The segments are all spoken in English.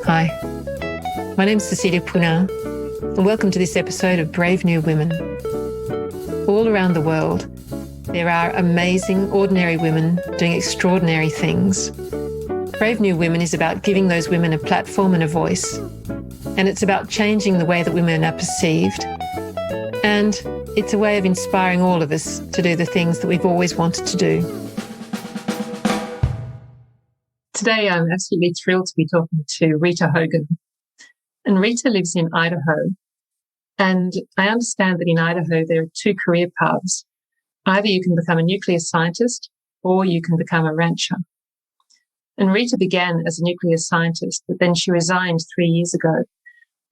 Hi, my name's Cecilia Puna, and welcome to this episode of Brave New Women. All around the world, there are amazing, ordinary women doing extraordinary things. Brave New Women is about giving those women a platform and a voice, and it's about changing the way that women are perceived, and it's a way of inspiring all of us to do the things that we've always wanted to do. Today, I'm absolutely thrilled to be talking to Rita Hoggan. And Rita lives in Idaho. And I understand that in Idaho, there are two career paths. Either you can become a nuclear scientist or you can become a rancher. And Rita began as a nuclear scientist, but then she resigned 3 years ago.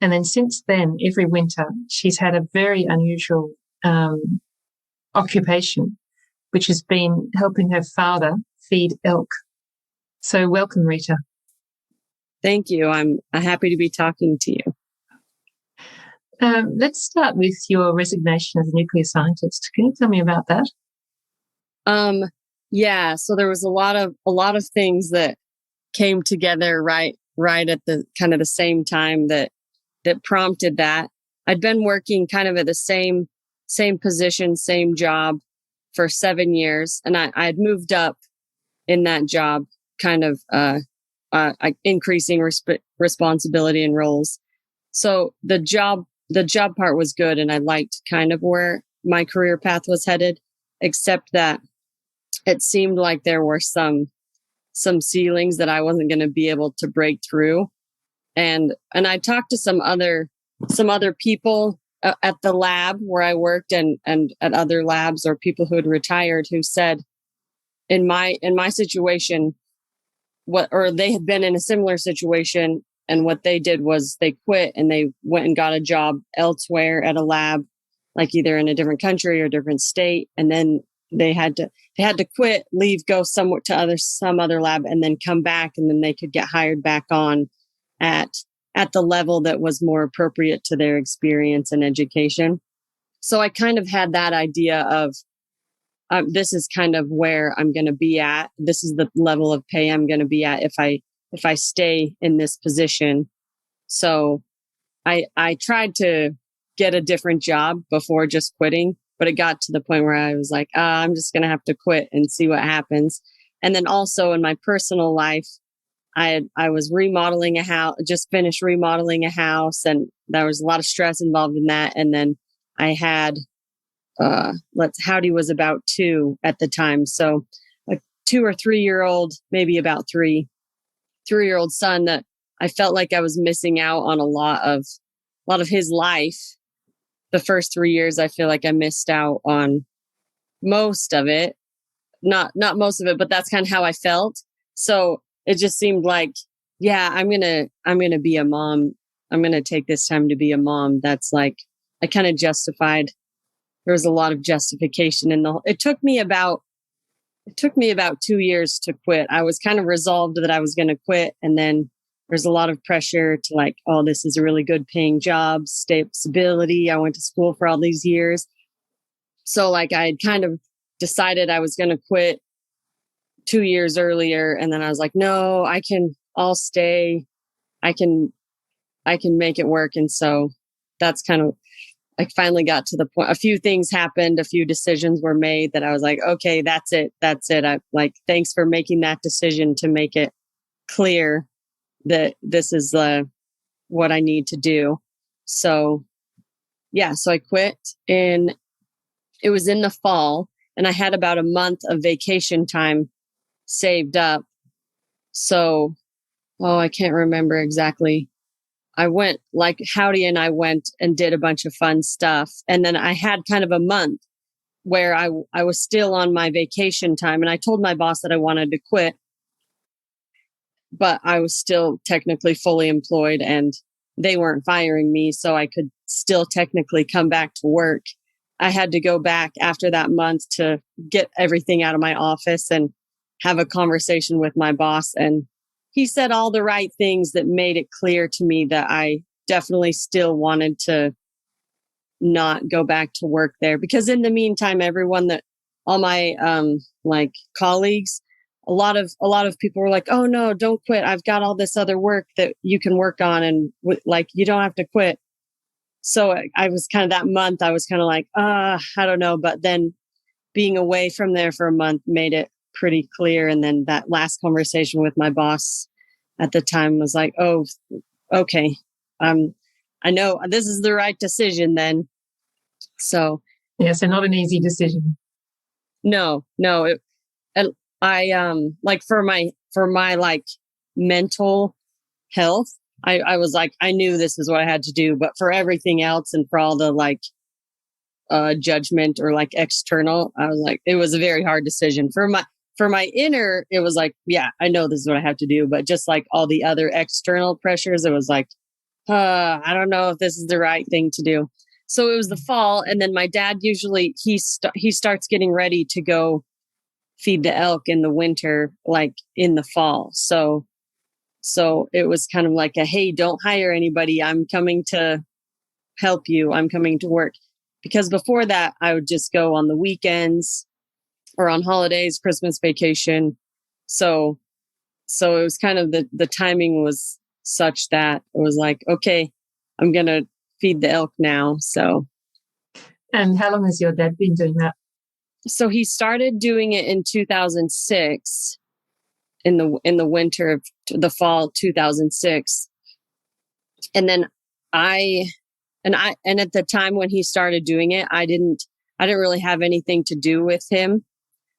And then since then, every winter, she's had a very unusual occupation, which has been helping her father feed elk. So welcome, Rita. Thank you. I'm happy to be talking to you. Let's start with your resignation as a nuclear scientist. Can you tell me about that? Yeah. So there was a lot of things that came together right at the kind of the same time that prompted that. I'd been working kind of at the same position, same job for 7 years, and I'd moved up in that job, kind of increasing responsibility and roles. So the job part was good, and I liked kind of where my career path was headed, except that it seemed like there were some ceilings that I wasn't going to be able to break through. And I talked to some other people at the lab where I worked and at other labs, or people who had retired, who said in my situation, they had been in a similar situation, and what they did was they quit and they went and got a job elsewhere at a lab, like either in a different country or different state. And then they had to quit, leave, go somewhere to some other lab, and then come back, and then they could get hired back on at the level that was more appropriate to their experience and education. So I kind of had that idea of, this is kind of where I'm going to be at. This is the level of pay I'm going to be at if I stay in this position. So I tried to get a different job before just quitting, but it got to the point where I was like, I'm just going to have to quit and see what happens. And then also in my personal life, I was remodeling a house, just finished remodeling a house, and there was a lot of stress involved in that. And then I had Howdy was about 2 at the time. So a 2 or 3 year old, maybe about 3-year-old son, that I felt like I was missing out on a lot of his life. The first 3 years, I feel like I missed out on most of it, not most of it, but that's kind of how I felt. So it just seemed like, yeah, I'm going to be a mom. I'm going to take this time to be a mom. That's like, I kind of justified. There was a lot of justification it took me about 2 years to quit. I was kind of resolved that I was going to quit. And then there's a lot of pressure to like, oh, this is a really good paying job, stability. I went to school for all these years. So like I had kind of decided I was going to quit 2 years earlier. And then I was like, no, I'll stay. I can make it work. And so that's kind of, I finally got to the point. A few things happened. A few decisions were made that I was like, okay, that's it. I like, thanks for making that decision to make it clear that this is what I need to do. So yeah, so I quit, and it was in the fall, and I had about a month of vacation time saved up. So, I can't remember exactly. I went, like Howdy and I went and did a bunch of fun stuff. And then I had kind of a month where I was still on my vacation time. And I told my boss that I wanted to quit, but I was still technically fully employed and they weren't firing me. So I could still technically come back to work. I had to go back after that month to get everything out of my office and have a conversation with my boss. And he said all the right things that made it clear to me that I definitely still wanted to not go back to work there. Because in the meantime, all my like colleagues, a lot of people were like, "Oh no, don't quit. I've got all this other work that you can work on, and like you don't have to quit." So I was kind of that month. I was kind of like, I don't know. But then being away from there for a month made it pretty clear. And then that last conversation with my boss at the time was like, "Oh, okay, I know this is the right decision." Then, so yeah, so not an easy decision. no, like for my like mental health, I was like, I knew this is what I had to do, but for everything else and for all the like judgment or like external, I was like, it was a very hard decision. For my inner, it was like, yeah, I know this is what I have to do, but just like all the other external pressures, it was like, I don't know if this is the right thing to do. So it was the fall, and then my dad usually he starts getting ready to go feed the elk in the winter, like in the fall. So it was kind of like a, hey, don't hire anybody. I'm coming to help you. I'm coming to work. Because before that, I would just go on the weekends or on holidays, Christmas vacation. So it was kind of the timing was such that it was like, okay, I'm going to feed the elk now. So. And how long has your dad been doing that? So he started doing it in 2006, in the winter of the fall 2006. And then and at the time when he started doing it, I didn't really have anything to do with him.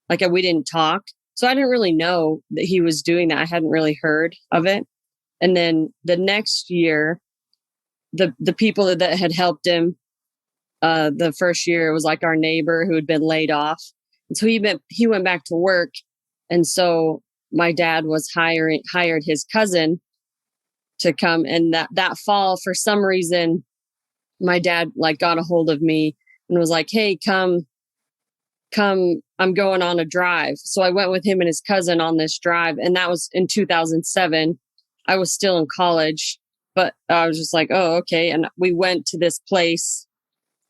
Like we didn't talk. So I didn't really know that he was doing that. I hadn't really heard of it. And then the next year, the people that had helped him, the first year, it was like our neighbor who had been laid off. And so he went back to work. And so my dad was hired his cousin to come. And that fall, for some reason, my dad like got a hold of me and was like, "Hey, come, I'm going on a drive." So I went with him and his cousin on this drive. And that was in 2007. I was still in college, but I was just like, "Oh, okay." And we went to this place.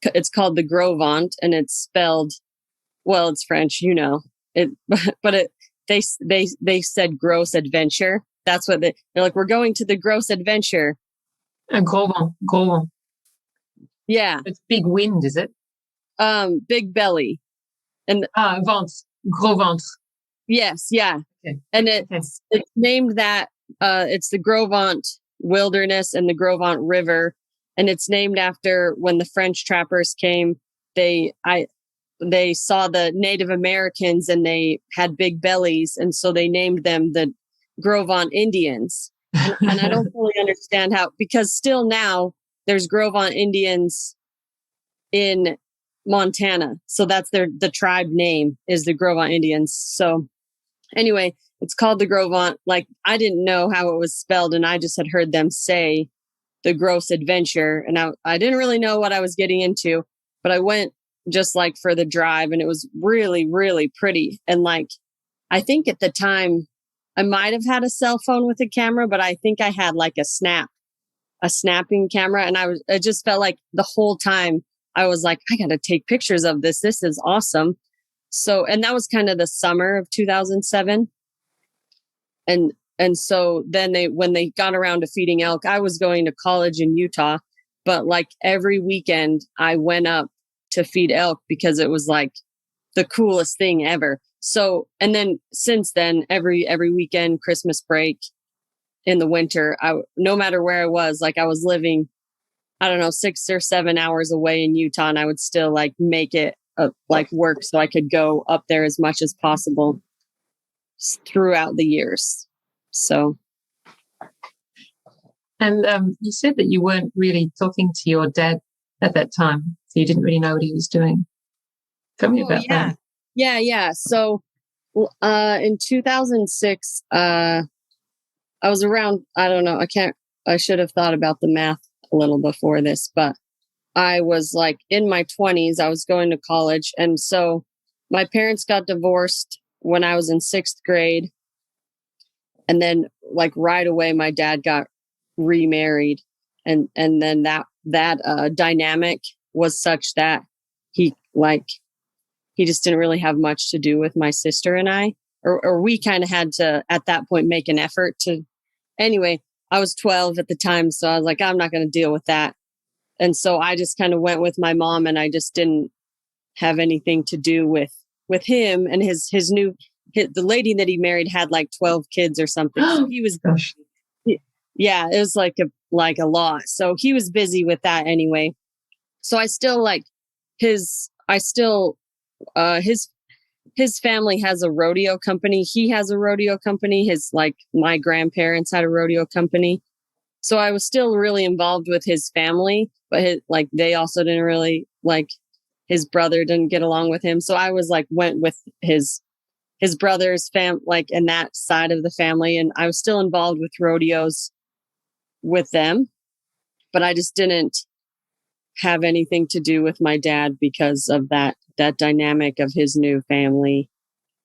It's called the Grovant, and it's spelled, well, it's French, it, but they said gross adventure. That's what they're like. We're going to the gross adventure. Gros vent. Yeah. It's big wind, is it? Big belly. And ventre. Gros ventre. Yes, yeah. Okay. And it's named that, it's the Grovant Wilderness and the Grovant River. And it's named after when the French trappers came, they saw the Native Americans and they had big bellies. And so they named them the Grovant Indians. And I don't fully understand how, because still now there's Grovant Indians in Montana. So that's the tribe name is the Grovant Indians. So anyway, it's called the Grovant. Like I didn't know how it was spelled, and I just had heard them say the gross adventure. And I didn't really know what I was getting into, but I went just like for the drive, and it was really, really pretty. And like, I think at the time I might have had a cell phone with a camera, but I think I had like a snapping camera. And I just felt like the whole time I was like, I got to take pictures of this. This is awesome. So, and that was kind of the summer of 2007. And so then when they got around to feeding elk, I was going to college in Utah, but like every weekend I went up to feed elk because it was like the coolest thing ever. So, and then since then, every weekend, Christmas break in the winter, no matter where I was, like I was living, I don't know, 6 or 7 hours away in Utah, and I would still like make it like work so I could go up there as much as possible throughout the years. So. And you said that you weren't really talking to your dad at that time, so you didn't really know what he was doing. Tell me about that. Yeah. So in 2006, I was around, I don't know, I should have thought about the math a little before this, but I was like in my 20s, I was going to college. And so my parents got divorced when I was in 6th grade. And then like right away, my dad got remarried. And then that dynamic was such that he just didn't really have much to do with my sister and I, or we kind of had to, at that point, make an effort to, anyway, I was 12 at the time. So I was like, I'm not going to deal with that. And so I just kind of went with my mom, and I just didn't have anything to do with him and the lady that he married had like 12 kids or something. So he was, Gosh. yeah, it was like a lot. So he was busy with that anyway. So I still like his family has a rodeo company. He has a rodeo company. My grandparents had a rodeo company. So I was still really involved with his family, but they also didn't really his brother didn't get along with him. So I was went with his brother's and that side of the family. And I was still involved with rodeos with them, but I just didn't have anything to do with my dad because of that dynamic of his new family.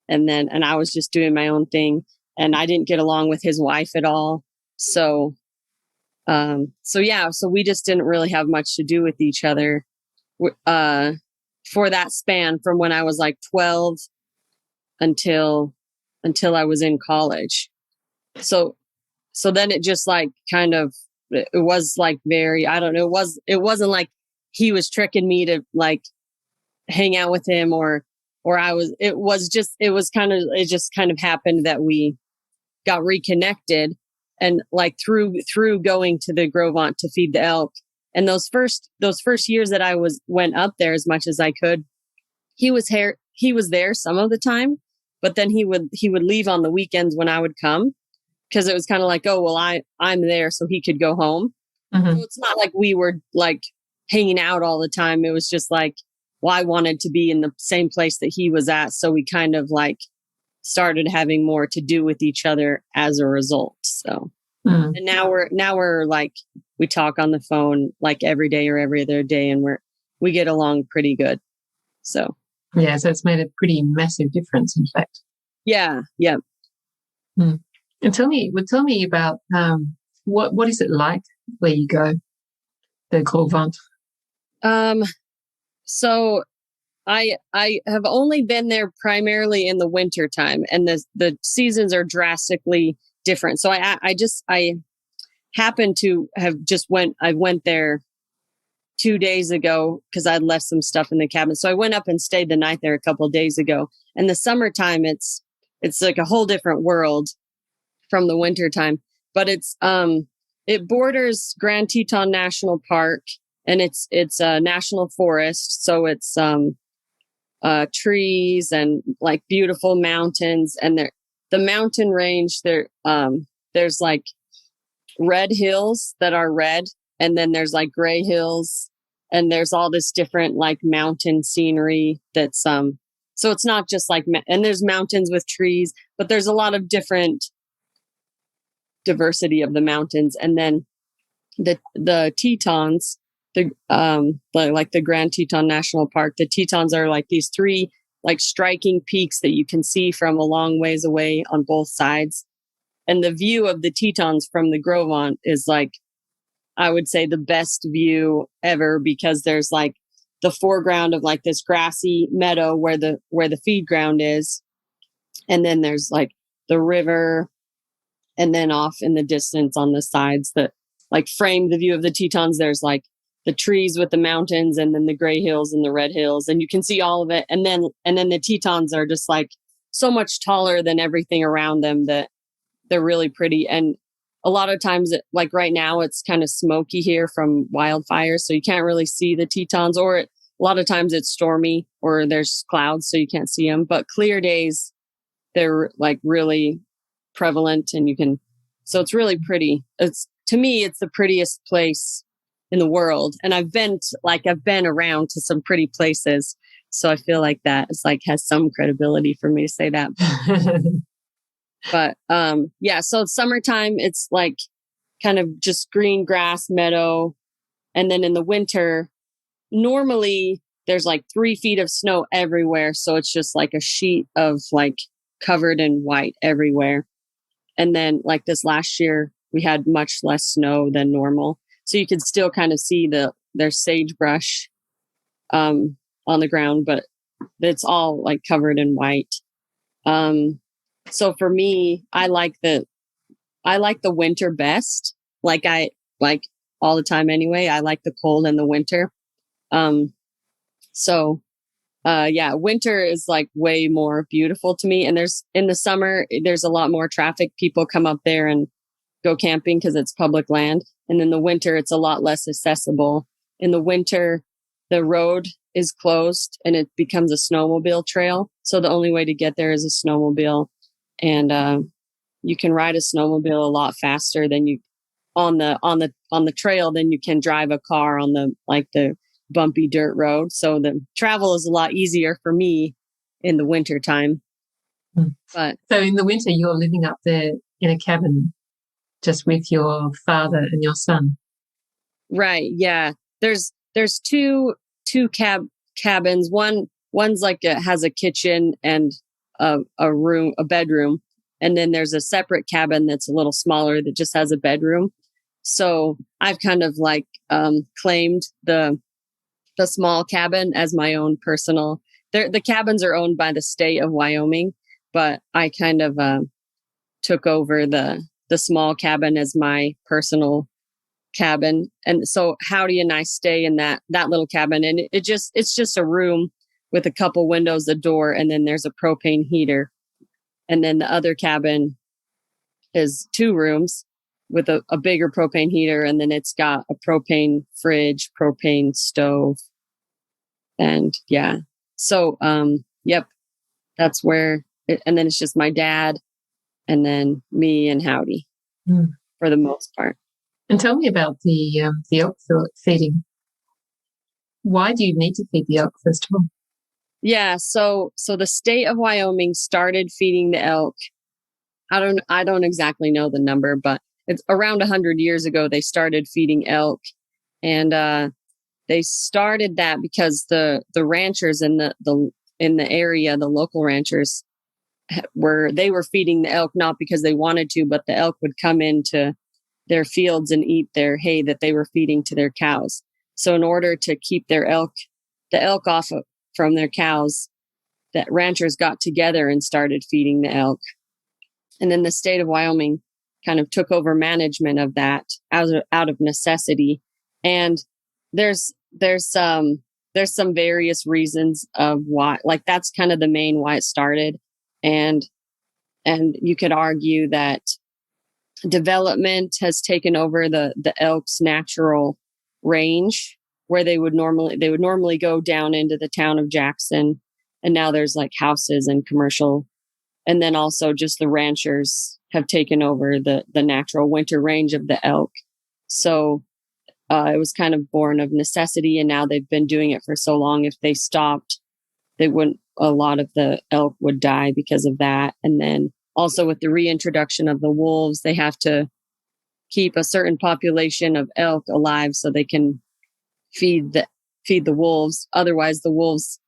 And I was just doing my own thing, and I didn't get along with his wife at all. So we just didn't really have much to do with each other, for that span from when I was 12 until I was in college. So then it just it was very, I don't know, it wasn't like he was tricking me to hang out with him or it just kind of happened that we got reconnected, and through going to the Grovant to feed the elk. And those first years that I went up there as much as I could, he was there some of the time, but then he would leave on the weekends when I would come, because it was kind of oh, well, I'm there, so he could go home. Mm-hmm. So it's not like we were hanging out all the time. It was just well, I wanted to be in the same place that he was at. So we kind of started having more to do with each other as a result. So, and now we're we talk on the phone every day or every other day, and we get along pretty good. So, yeah, so it's made a pretty massive difference, in fact. Yeah. Yeah. And tell me about, what is it like where you go, the Grovant? So I have only been there primarily in the winter time, and the seasons are drastically different. So I happened to have I went there 2 days ago because I'd left some stuff in the cabin. So I went up and stayed the night there a couple of days ago. And the summertime, it's like a whole different world from the winter time. But it borders Grand Teton National Park, and it's a national forest. So it's trees and beautiful mountains, and the mountain range there's red hills that are red, and then there's gray hills, and there's all this different mountain scenery that's so it's not just and there's mountains with trees, but there's a lot of different diversity of the mountains. And then the Tetons, the Grand Teton National Park, the Tetons are these three striking peaks that you can see from a long ways away on both sides. And the view of the Tetons from the Grovant is I would say the best view ever, because there's the foreground of this grassy meadow where the feed ground is. And then there's the river, and then off in the distance on the sides that frame the view of the Tetons, there's the trees with the mountains, and then the gray hills and the red hills, and you can see all of it. And then the Tetons are just so much taller than everything around them that they're really pretty. And a lot of times, right now, it's kind of smoky here from wildfires, so you can't really see the Tetons. Or a lot of times it's stormy or there's clouds, so you can't see them. But clear days, they're really prevalent, and so it's really pretty. To me, it's the prettiest place in the world. And I've been around to some pretty places, so I feel that it's has some credibility for me to say that. But yeah, so summertime, it's kind of just green grass meadow. And then in the winter, normally there's 3 feet of snow everywhere. So it's just a sheet of covered in white everywhere. And then this last year, we had much less snow than normal. So you could still kind of see there's sagebrush on the ground, but it's all covered in white. So for me, I like the winter best. I like all the time anyway. I like the cold and the winter. Um, so yeah, winter is like way more beautiful to me. And in the summer, there's a lot more traffic. People come up there and go camping because it's public land. And in the winter, it's a lot less accessible. In the winter, the road is closed and it becomes a snowmobile trail. So the only way to get there is a snowmobile. And you can ride a snowmobile a lot faster than you on the trail than you can drive a car on the bumpy dirt road. So the travel is a lot easier for me in the winter time. But so in the winter, you're living up there in a cabin just with your father and your son. right, yeah. There's two cabins. One's like has a kitchen and a bedroom, and then there's a separate cabin that's a little smaller that just has a bedroom. So I've kind of claimed the small cabin as my own personal. The cabins are owned by the state of Wyoming, but I kind of took over the small cabin as my personal cabin. And so Howdy and I stay in that little cabin, and it's just a room with a couple windows, a door, and then there's a propane heater. And then the other cabin is two rooms with a bigger propane heater, and then it's got a propane fridge, propane stove. And yeah. So yep, that's where and then it's just my dad and then me and Howdy for the most part. And tell me about the elk feeding. Why do you need to feed the elk, first of all? Yeah, so the state of Wyoming started feeding the elk. I don't exactly know the number, but it's around 100 years ago they started feeding elk. And they started that because the ranchers in the area, the local ranchers they were feeding the elk not because they wanted to, but the elk would come into their fields and eat their hay that they were feeding to their cows. So in order to keep the elk from their cows, that ranchers got together and started feeding the elk. And then the state of Wyoming kind of took over management of that out of necessity. And there's some various reasons of why, like that's kind of the main why it started. And you could argue that development has taken over the elk's natural range where they would normally go down into the town of Jackson, and now there's like houses and commercial, and then also just the ranchers have taken over the natural winter range of the elk. So it was kind of born of necessity, and now they've been doing it for so long. If they stopped, a lot of the elk would die because of that. And then also with the reintroduction of the wolves, they have to keep a certain population of elk alive so they can feed the wolves. Otherwise, the wolves,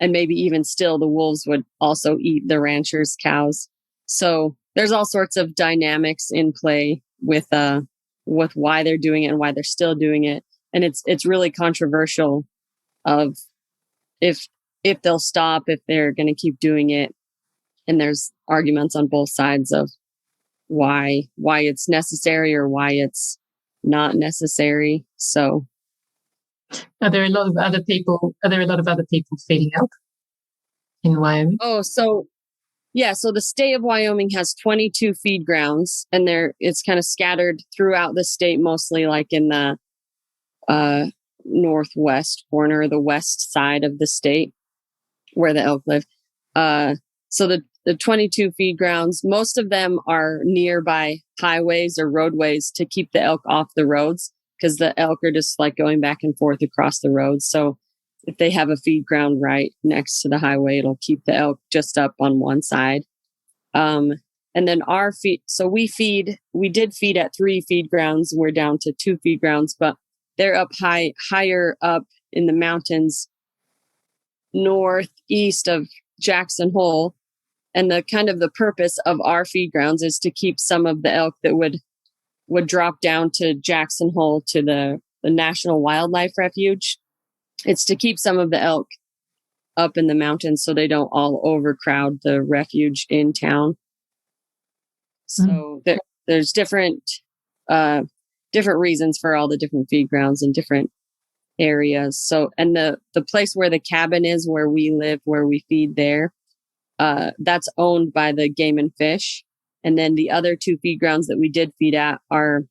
and maybe even still, the wolves would also eat the ranchers' cows. So there's all sorts of dynamics in play with why they're doing it and why they're still doing it. And it's really controversial of if they'll stop, if they're going to keep doing it. And there's arguments on both sides of why it's necessary or why it's not necessary. So are there a lot of other people feeding elk in Wyoming? Oh, so yeah, so the state of Wyoming has 22 feed grounds, and it's kind of scattered throughout the state, mostly like in the northwest corner, the west side of the state where the elk live. So the 22 feed grounds, most of them are nearby highways or roadways to keep the elk off the roads, because the elk are just like going back and forth across the roads. So if they have a feed ground right next to the highway, it'll keep the elk just up on one side. And then we did feed at 3 feed grounds. We're down to 2 feed grounds, but they're higher up in the mountains, northeast of Jackson Hole. And the purpose of our feed grounds is to keep some of the elk that would drop down to Jackson Hole to the National Wildlife Refuge. It's to keep some of the elk up in the mountains so they don't all overcrowd the refuge in town. So there's uh, different reasons for all the different feed grounds in different areas. So, and the place where the cabin is, where we live, where we feed there, that's owned by the Game and Fish. And then the other two feed grounds that we did feed at are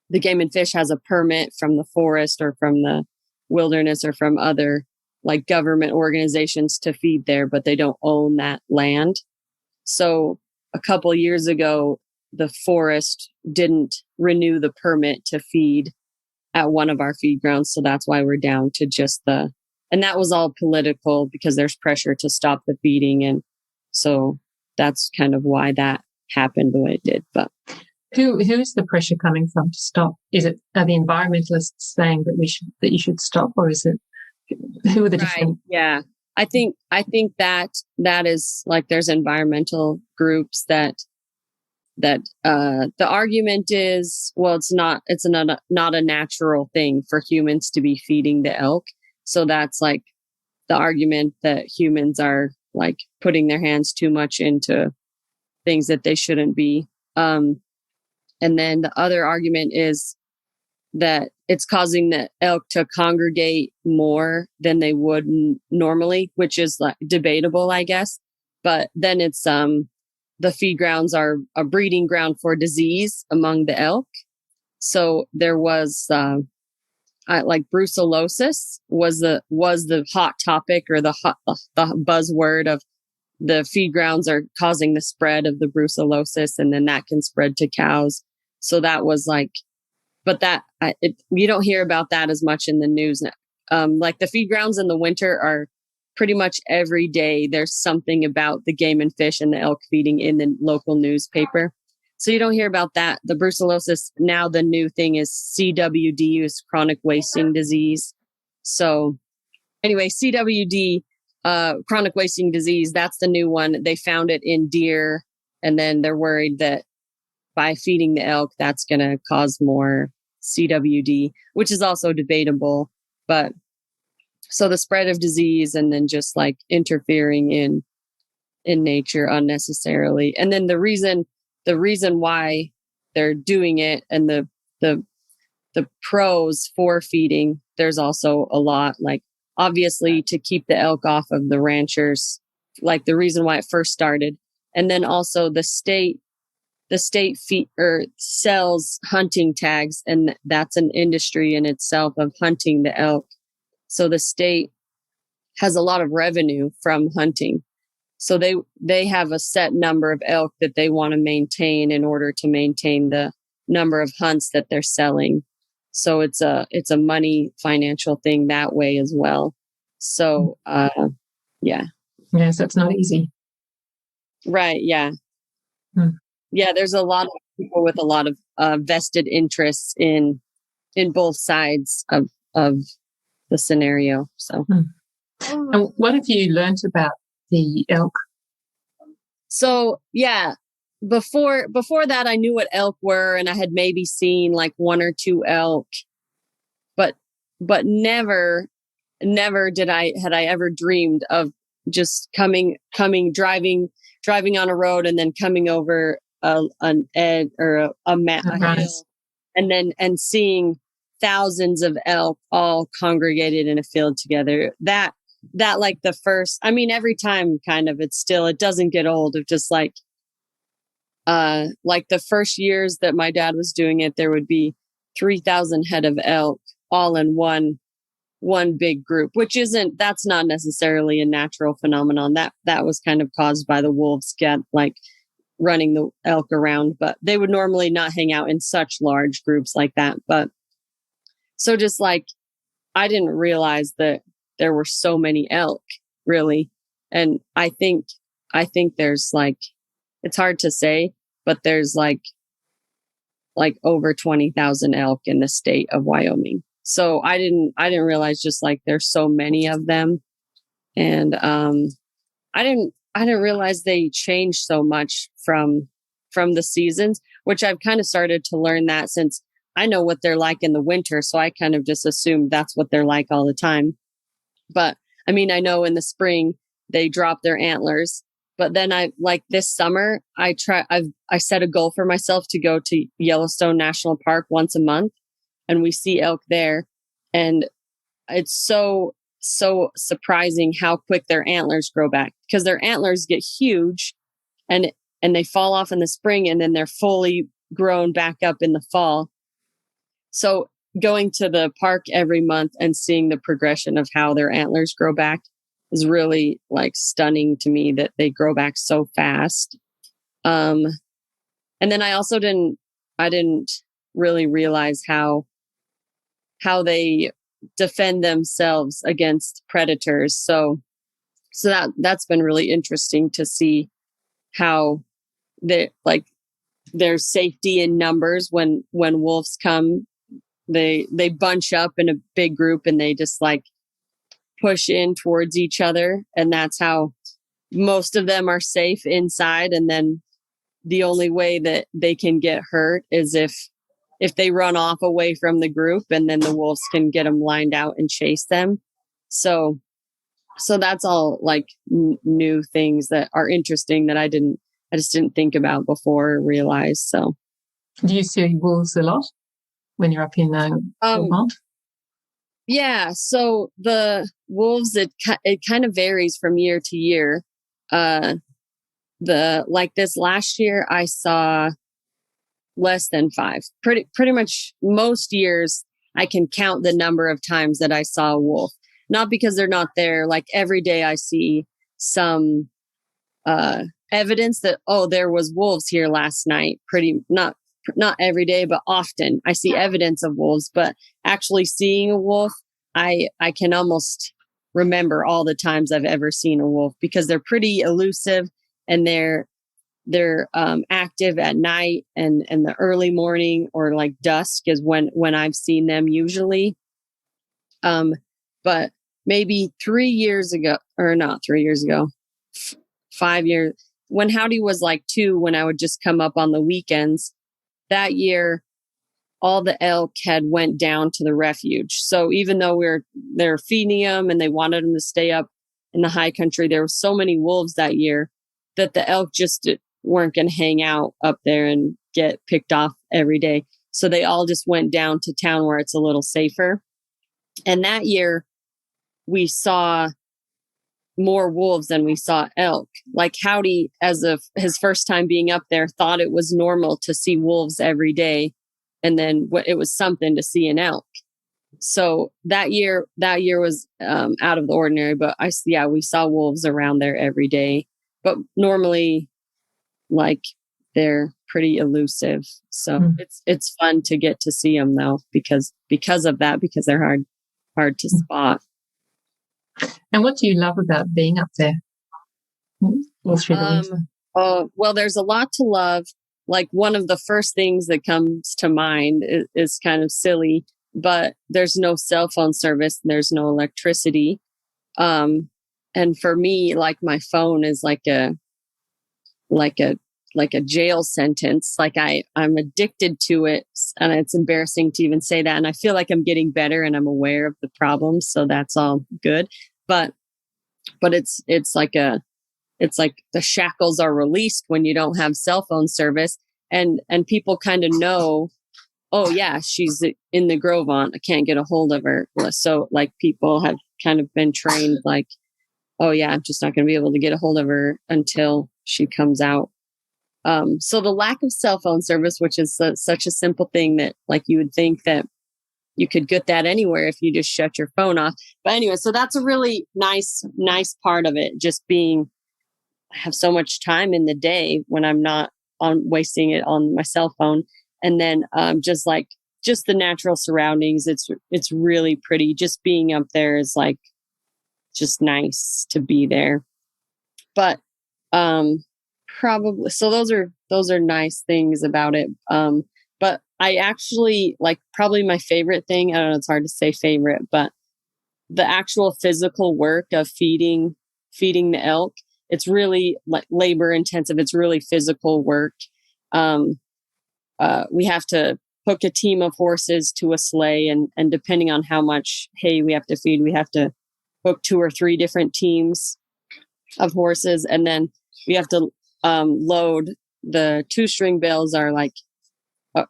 the Game and Fish has a permit from the forest or from the wilderness or from other like government organizations to feed there, but they don't own that land. So a couple years ago, the forest didn't renew the permit to feed at one of our feed grounds. So that's why we're down to just and that was all political because there's pressure to stop the feeding. And so that's kind of why that happened the way it did. But who is the pressure coming from to stop? Are the environmentalists saying that you should stop, or is it who are the different? Yeah. I think that is like there's environmental groups that the argument is, well, it's not a natural thing for humans to be feeding the elk. So that's like the argument that humans are like putting their hands too much into things that they shouldn't be. And then the other argument is that it's causing the elk to congregate more than they would normally, which is like debatable, I guess. But then it's the feed grounds are a breeding ground for disease among the elk. So there was like brucellosis was the hot topic or the buzzword of the feed grounds are causing the spread of the brucellosis, and then that can spread to cows. So that was like, but you don't hear about that as much in the news now. Like the feed grounds in the winter are pretty much every day. There's something about the Game and Fish and the elk feeding in the local newspaper. So you don't hear about that. The brucellosis, now the new thing is CWD, is chronic wasting disease. So anyway, CWD, chronic wasting disease, that's the new one. They found it in deer, and then they're worried that by feeding the elk, that's going to cause more CWD, which is also debatable. But so the spread of disease and then just like interfering in nature unnecessarily. And then the reason why they're doing it and the pros for feeding, there's also a lot, like obviously to keep the elk off of the ranchers, like the reason why it first started. And then also the state sells hunting tags, and that's an industry in itself of hunting the elk. So the state has a lot of revenue from hunting. So they have a set number of elk that they want to maintain in order to maintain the number of hunts that they're selling. So it's a money financial thing that way as well. So yeah. Yes, that's not easy. Right. Yeah. Yeah. There's a lot of people with a lot of vested interests in both sides of the scenario. So. And what have you learned about the elk? So yeah, before that, I knew what elk were, and I had maybe seen like one or two elk, but never had I ever dreamed of just driving on a road and then coming over an edge or a hill, and seeing thousands of elk all congregated in a field together. That like the first, I mean, every time kind of, it doesn't get old of just like the first years that my dad was doing it, there would be 3,000 head of elk all in one big group, that's not necessarily a natural phenomenon. That was kind of caused by the wolves running the elk around, but they would normally not hang out in such large groups like that. But so just like, I didn't realize that there were so many elk, really. And I think there's like, it's hard to say, but there's like over 20,000 elk in the state of Wyoming. So I didn't realize just like there's so many of them. And I didn't realize they changed so much from the seasons, which I've kind of started to learn that since I know what they're like in the winter. So I kind of just assumed that's what they're like all the time. But I mean, I know in the spring they drop their antlers, But then I like this summer, I set a goal for myself to go to Yellowstone National Park once a month, and we see elk there. And it's so surprising how quick their antlers grow back, because their antlers get huge and they fall off in the spring, and then they're fully grown back up in the fall. So going to the park every month and seeing the progression of how their antlers grow back is really like stunning to me, that they grow back so fast. And then I didn't really realize how they defend themselves against predators. So that's been really interesting to see how there's safety in numbers when wolves come. They bunch up in a big group and they just like push in towards each other, and that's how most of them are safe inside. And then the only way that they can get hurt is if they run off away from the group, and then the wolves can get them lined out and chase them. So that's all like new things that are interesting that I just didn't think about before or realize. So do you see wolves a lot when you're up in Vermont? Yeah, so the wolves, it kind of varies from year to year. This last year I saw less than 5. Pretty much most years I can count the number of times that I saw a wolf. Not because they're not there. Like every day I see some evidence that, oh, there was wolves here last night. Not every day, but often I see evidence of wolves. But actually seeing a wolf, I can almost remember all the times I've ever seen a wolf, because they're pretty elusive, and they're active at night and the early morning, or like dusk is when I've seen them usually. But maybe 3 years ago, or not 3 years ago, 5 years, when Howdy was like 2, when I would just come up on the weekends, that year, all the elk had went down to the refuge. So even though they're feeding them and they wanted them to stay up in the high country, there were so many wolves that year that the elk just weren't going to hang out up there and get picked off every day. So they all just went down to town where it's a little safer. And that year we saw more wolves than we saw elk. Like Howdy, as of his first time being up there, thought it was normal to see wolves every day. And then it was something to see an elk. So that year was out of the ordinary, but we saw wolves around there every day. But normally, like, they're pretty elusive. So it's fun to get to see them though, because of that, because they're hard to spot. And what do you love about being up there all through the winter? Well, there's a lot to love. Like, one of the first things that comes to mind is kind of silly, but there's no cell phone service. There's no electricity. And for me, like, my phone is like a jail sentence. Like I'm addicted to it, and it's embarrassing to even say that. And I feel like I'm getting better and I'm aware of the problems. So that's all good. But it's like the shackles are released when you don't have cell phone service, and people kind of know, oh yeah, she's in the Grovant, I can't get a hold of her. So like people have kind of been trained, like, oh yeah, I'm just not going to be able to get a hold of her until she comes out. So the lack of cell phone service, which is such a simple thing that, like, you would think that you could get that anywhere if you just shut your phone off. But anyway, so that's a really nice part of it. Just I have so much time in the day when I'm not wasting it on my cell phone. And then just the natural surroundings. It's really pretty. Just being up there is like just nice to be there. But probably, so those are nice things about it. But I actually like, probably my favorite thing, I don't know, it's hard to say favorite, but the actual physical work of feeding the elk, it's really like labor intensive. It's really physical work. We have to hook a team of horses to a sleigh, and depending on how much hay we have to feed, we have to hook 2 or 3 different teams of horses. And then load. The 2-string bales are like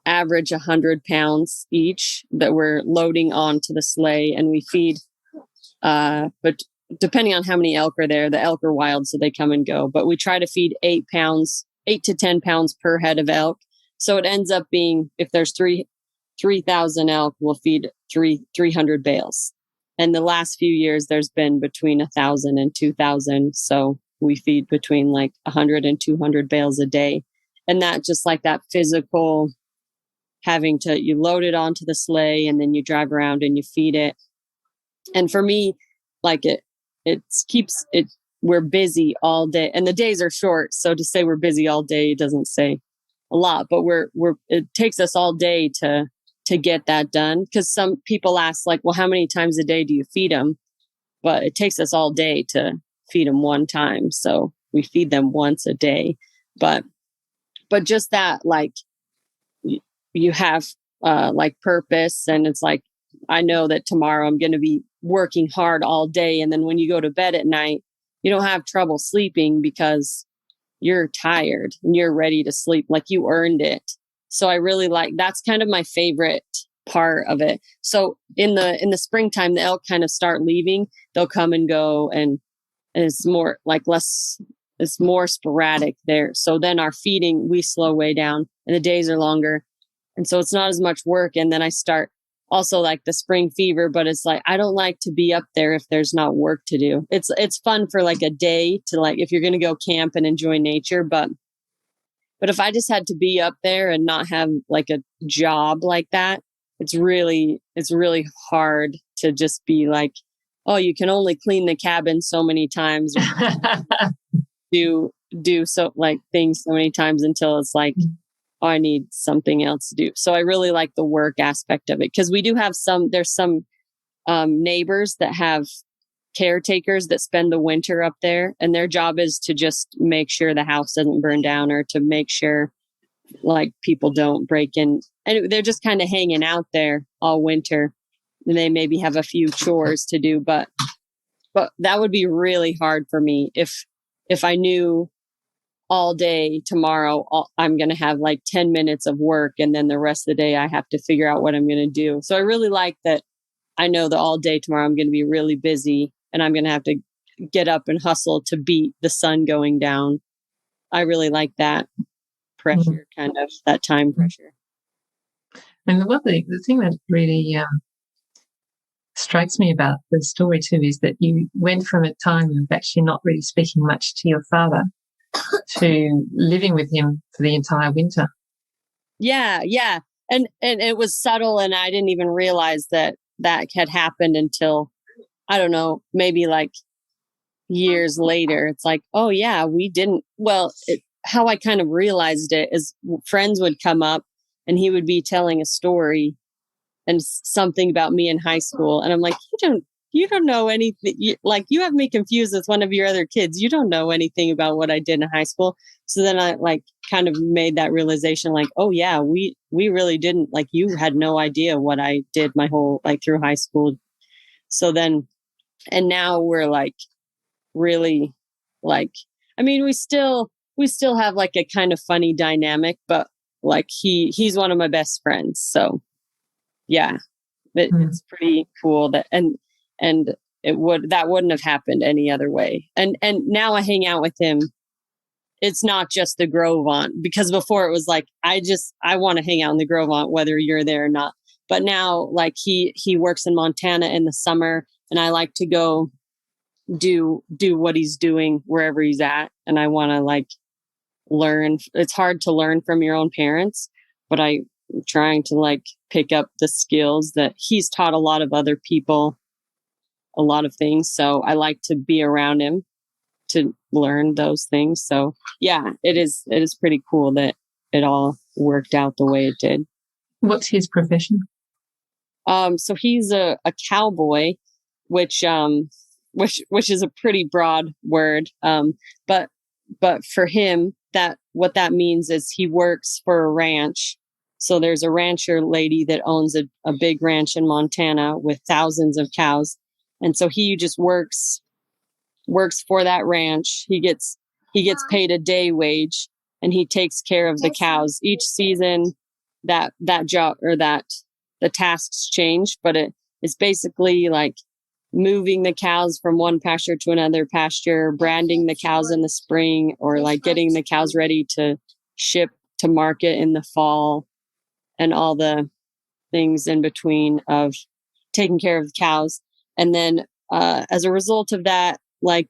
average 100 pounds each that we're loading onto the sleigh, and we feed, but depending on how many elk are there, the elk are wild, so they come and go, but we try to feed 8 to 10 pounds per head of elk. So it ends up being, if there's 3,000 elk, we'll feed 300 bales. And the last few years, there's been between 1,000 and 2,000. So we feed between like 100 and 200 bales a day. And that just like that physical having to, you load it onto the sleigh and then you drive around and you feed it. And for me, like we're busy all day and the days are short. So to say we're busy all day, it doesn't say a lot, but it takes us all day to get that done. Cause some people ask like, well, how many times a day do you feed them? But it takes us all day to feed them one time. So we feed them once a day, but just that, like you have, like purpose. And it's like, I know that tomorrow I'm going to be working hard all day. And then when you go to bed at night, you don't have trouble sleeping because you're tired and you're ready to sleep. Like you earned it. So I really that's kind of my favorite part of it. So in the springtime, the elk kind of start leaving. They'll come and go, and it's more like it's more sporadic there. So then our feeding, we slow way down and the days are longer. And so it's not as much work. And then I start also like the spring fever, but it's like, I don't like to be up there if there's not work to do. It's fun for like a day to like, if you're going to go camp and enjoy nature, but if I just had to be up there and not have like a job like that, it's really hard to just be like, oh, you can only clean the cabin so many times, do so like things so many times until it's like, oh, I need something else to do. So I really like the work aspect of it, because we do have there's some neighbors that have caretakers that spend the winter up there, and their job is to just make sure the house doesn't burn down, or to make sure like people don't break in, and they're just kind of hanging out there all winter, and they maybe have a few chores to do, but that would be really hard for me if I knew all day tomorrow I'm going to have like 10 minutes of work, and then the rest of the day I have to figure out what I'm going to do. So I really like that I know that all day tomorrow I'm going to be really busy, and I'm going to have to get up and hustle to beat the sun going down. I really like that pressure, kind of that time pressure. And the thing that really strikes me about the story too is that you went from a time of actually not really speaking much to your father to living with him for the entire winter. Yeah. And it was subtle, and I didn't even realize that had happened until, I don't know, maybe like years later. It's like, oh yeah, we didn't. Well, how I kind of realized it is friends would come up and he would be telling a story and something about me in high school. And I'm like, you don't know anything. You have me confused with one of your other kids. You don't know anything about what I did in high school. So then I like kind of made that realization, like, oh yeah, we really didn't, like, you had no idea what I did my whole, like, through high school. So then, and now we're like really like, I mean, we still have like a kind of funny dynamic, but like he's one of my best friends. So yeah, it's pretty cool that, and that wouldn't have happened any other way. And now I hang out with him. It's not just the Grove Aunt, because before it was like, I want to hang out in the Grove Aunt, whether you're there or not. But now, like, he works in Montana in the summer, and I like to go do what he's doing wherever he's at. And I want to like learn. It's hard to learn from your own parents, but I'm trying to like pick up the skills that he's taught a lot of other people, a lot of things. So I like to be around him to learn those things. So yeah, it is pretty cool that it all worked out the way it did. What's his profession? So he's a cowboy, which is a pretty broad word. But for him, what that means is he works for a ranch. So there's a rancher lady that owns a big ranch in Montana with thousands of cows. And so he just works for that ranch. He he gets paid a day wage, and he takes care of the cows each season. That job or that the tasks change, but it's basically like moving the cows from one pasture to another pasture, branding the cows in the spring, or like getting the cows ready to ship to market in the fall, and all the things in between of taking care of the cows. And then as a result of that, like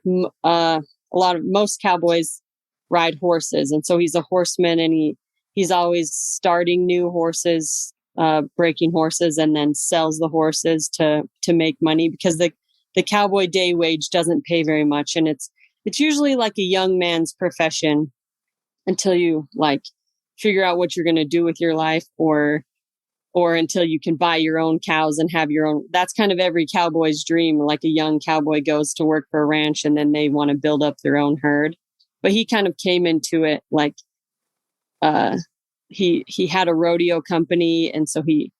most cowboys ride horses, and so he's a horseman, and he's always starting new horses, breaking horses, and then sells the horses to make money, because the cowboy day wage doesn't pay very much, and it's usually like a young man's profession until you like figure out what you're going to do with your life, or until you can buy your own cows and have your own. That's kind of every cowboy's dream. Like a young cowboy goes to work for a ranch, and then they want to build up their own herd. But he kind of came into it like he had a rodeo company, and so he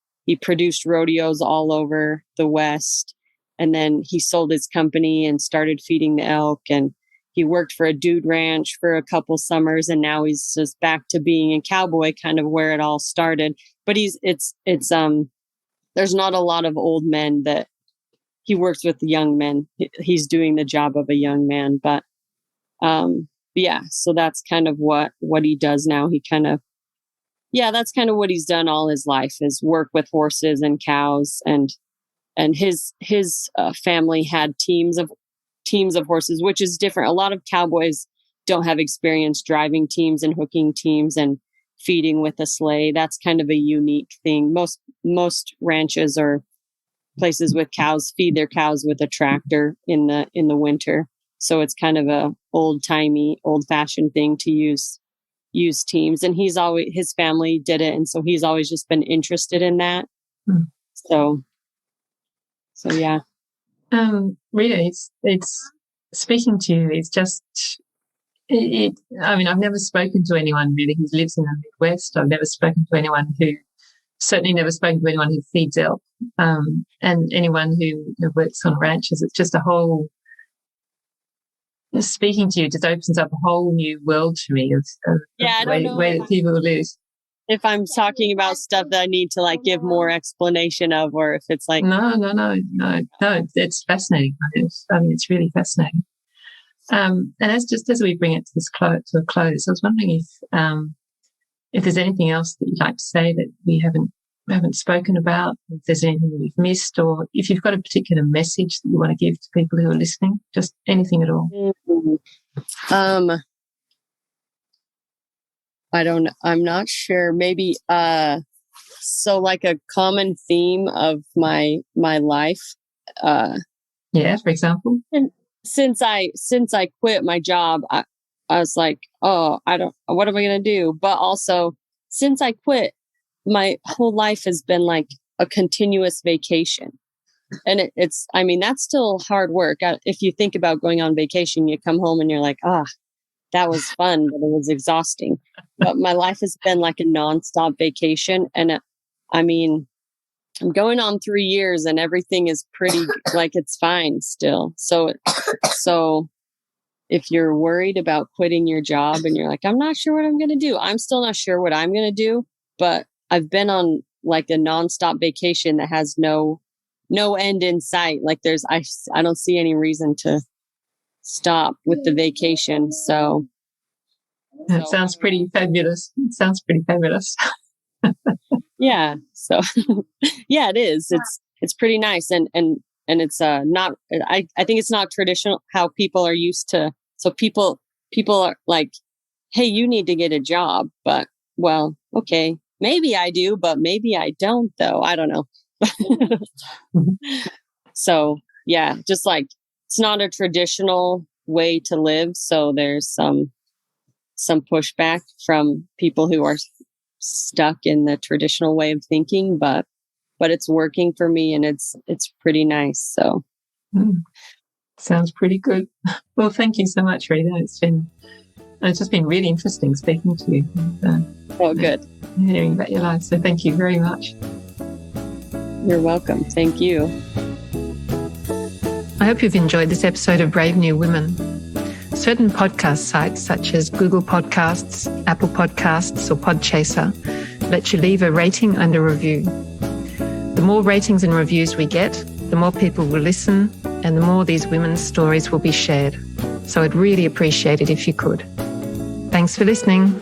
produced rodeos all over the West, and then he sold his company and started feeding the elk, and he worked for a dude ranch for a couple summers, and now he's just back to being a cowboy, kind of where it all started. But there's not a lot of old men that he works with. The young men, he's doing the job of a young man. But yeah, so that's kind of what he does now. That's kind of what he's done all his life, is work with horses and cows, and his family had teams of horses, which is different. A lot of cowboys don't have experience driving teams and hooking teams and feeding with a sleigh. That's kind of a unique thing. Most ranches or places with cows feed their cows with a tractor in the winter. So it's kind of a old-timey, old-fashioned thing to use teams. And his family did it, and so he's always just been interested in that. So yeah. Rita, it's speaking to you. It's just, I mean, I've never spoken to anyone really who lives in the Midwest. I've never spoken to anyone certainly never spoken to anyone who feeds elk, and anyone who works on ranches. It's just a whole, speaking to you just opens up a whole new world to me of the way that people live. If I'm talking about stuff that I need to like give more explanation of, or if it's like no, it's fascinating. It's really fascinating. And as we bring it to a close, I was wondering if there's anything else that you'd like to say that we haven't spoken about, if there's anything that we've missed, or if you've got a particular message that you want to give to people who are listening, just anything at all. I'm not sure. Maybe, so like a common theme of my life. For example. Since I quit my job, I was like, what am I going to do? But also since I quit, my whole life has been like a continuous vacation. And that's still hard work. If you think about going on vacation, you come home and you're like, that was fun, but it was exhausting. But my life has been like a nonstop vacation. And I'm going on 3 years and everything is pretty, like it's fine still. So if you're worried about quitting your job and you're like, I'm not sure what I'm going to do. I'm still not sure what I'm going to do, but I've been on like a nonstop vacation that has no end in sight. Like I don't see any reason to stop with the vacation. So that sounds pretty fabulous. It sounds pretty fabulous. Yeah. So yeah, it is. It's pretty nice. And it's not, I think it's not traditional how people are used to. So people are like, hey, you need to get a job, but well, okay, maybe I do, but maybe I don't though. I don't know. So yeah, just like, it's not a traditional way to live. So there's some pushback from people who are stuck in the traditional way of thinking, but it's working for me and it's pretty nice. So sounds pretty good. Well, thank you so much, Rita. It's just been really interesting speaking to you. Good. Hearing about your life. So thank you very much. You're welcome. Thank you. I hope you've enjoyed this episode of Brave New Women. certain podcast sites such as Google Podcasts, Apple Podcasts, or Podchaser let you leave a rating and a review. The more ratings and reviews we get, the more people will listen and the more these women's stories will be shared. So I'd really appreciate it if you could. Thanks for listening.